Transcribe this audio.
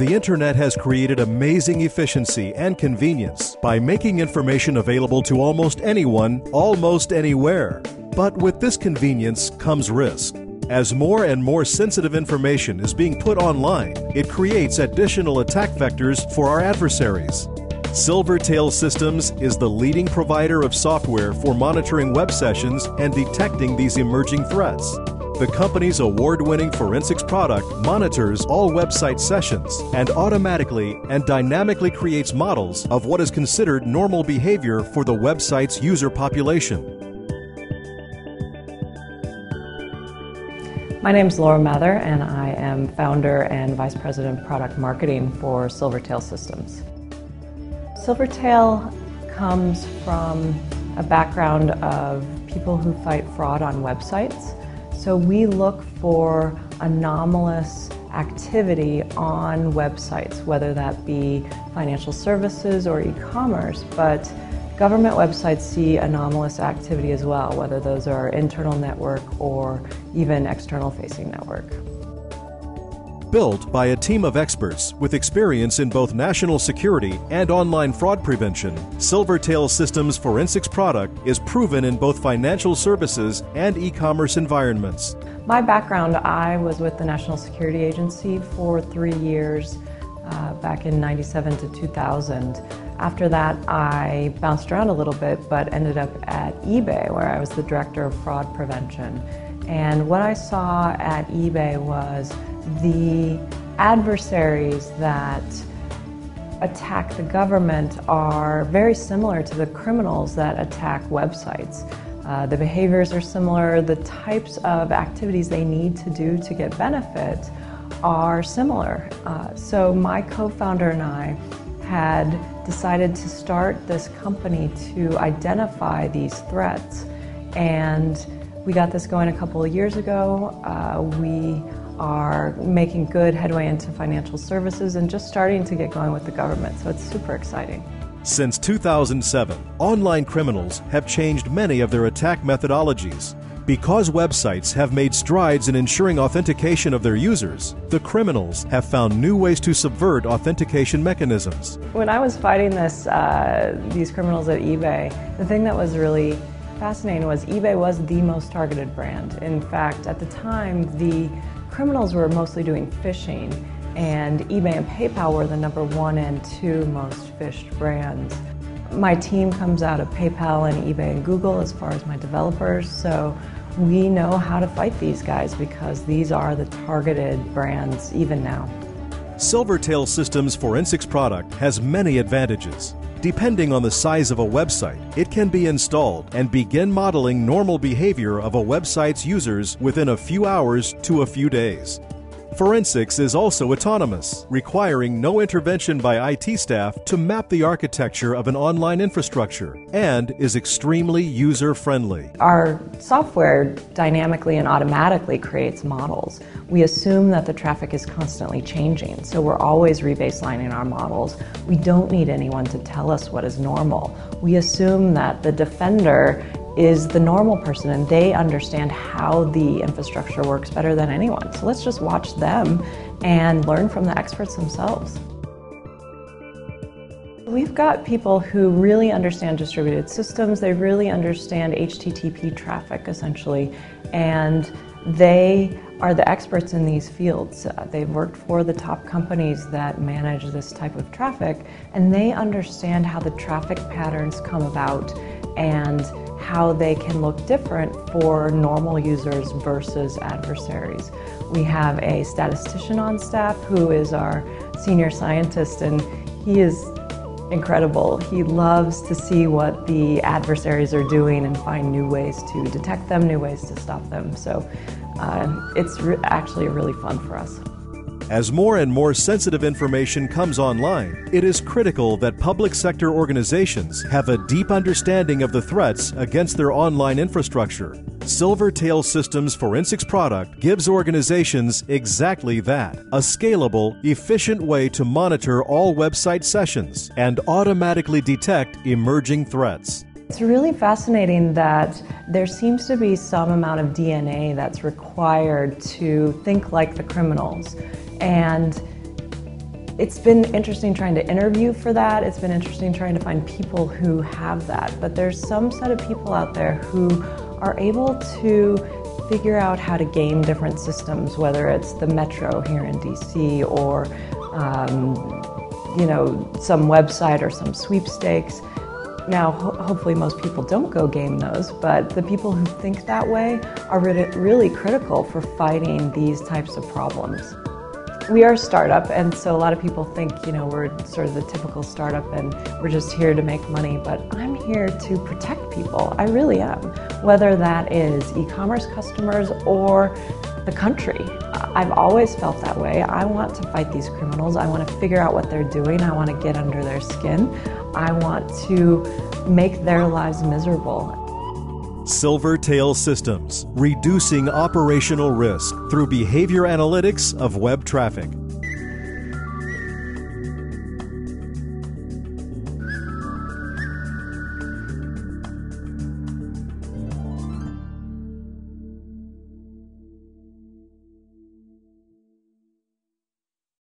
The Internet has created amazing efficiency and convenience by making information available to almost anyone, almost anywhere. But with this convenience comes risk. As more and more sensitive information is being put online, it creates additional attack vectors for our adversaries. SilverTail Systems is the leading provider of software for monitoring web sessions and detecting these emerging threats. The company's award-winning forensics product monitors all website sessions and automatically and dynamically creates models of what is considered normal behavior for the website's user population. My name is Laura Mather, and I am founder and Vice President of Product Marketing for SilverTail Systems. SilverTail comes from a background of people who fight fraud on websites. So we look for anomalous activity on websites, whether that be financial services or e-commerce, but government websites see anomalous activity as well, whether those are internal network or even external facing network. Built by a team of experts with experience in both national security and online fraud prevention, SilverTail Systems' forensics product is proven in both financial services and e-commerce environments. My background, I was with the National Security Agency for 3 years, back in '97 to 2000. After that, I bounced around a little bit, but ended up at eBay, where I was the Director of Fraud Prevention. And what I saw at eBay was the adversaries that attack the government are very similar to the criminals that attack websites. The behaviors are similar, the types of activities they need to do to get benefit are similar. So my co-founder and I had decided to start this company to identify these threats, and we got this going a couple of years ago. We are making good headway into financial services and just starting to get going with the government, so it's super exciting. Since 2007, online criminals have changed many of their attack methodologies. Because websites have made strides in ensuring authentication of their users, the criminals have found new ways to subvert authentication mechanisms. When I was fighting these criminals at eBay, the thing that was really fascinating was eBay was the most targeted brand. In fact, at the time, the criminals were mostly doing phishing, and eBay and PayPal were the #1 and 2 most phished brands. My team comes out of PayPal and eBay and Google as far as my developers, so we know how to fight these guys because these are the targeted brands even now. SilverTail Systems' forensics product has many advantages. Depending on the size of a website, it can be installed and begin modeling normal behavior of a website's users within a few hours to a few days. Forensics is also autonomous, requiring no intervention by IT staff to map the architecture of an online infrastructure, and is extremely user-friendly. Our software dynamically and automatically creates models. We assume that the traffic is constantly changing, so we're always rebaselining our models. We don't need anyone to tell us what is normal. We assume that the defender is the normal person and they understand how the infrastructure works better than anyone. So let's just watch them and learn from the experts themselves. We've got people who really understand distributed systems, they really understand HTTP traffic essentially, and they are the experts in these fields. They've worked for the top companies that manage this type of traffic, and they understand how the traffic patterns come about and how they can look different for normal users versus adversaries. We have a statistician on staff who is our senior scientist, and he is incredible. He loves to see what the adversaries are doing and find new ways to detect them, new ways to stop them. So it's actually really fun for us. As more and more sensitive information comes online, it is critical that public sector organizations have a deep understanding of the threats against their online infrastructure. SilverTail Systems' forensics product gives organizations exactly that, a scalable, efficient way to monitor all website sessions and automatically detect emerging threats. It's really fascinating that there seems to be some amount of DNA that's required to think like the criminals. And It's been interesting trying to interview for that. It's been interesting trying to find people who have that. But there's some set of people out there who are able to figure out how to game different systems, whether it's the metro here in DC or some website or some sweepstakes. Now, hopefully most people don't go game those, but the people who think that way are really critical for fighting these types of problems. We are a startup, and so a lot of people think, we're sort of the typical startup and we're just here to make money, but I'm here to protect people. I really am, whether that is e-commerce customers or the country. I've always felt that way. I want to fight these criminals. I want to figure out what they're doing. I want to get under their skin. I want to make their lives miserable. SilverTail Systems, reducing operational risk through behavior analytics of web traffic.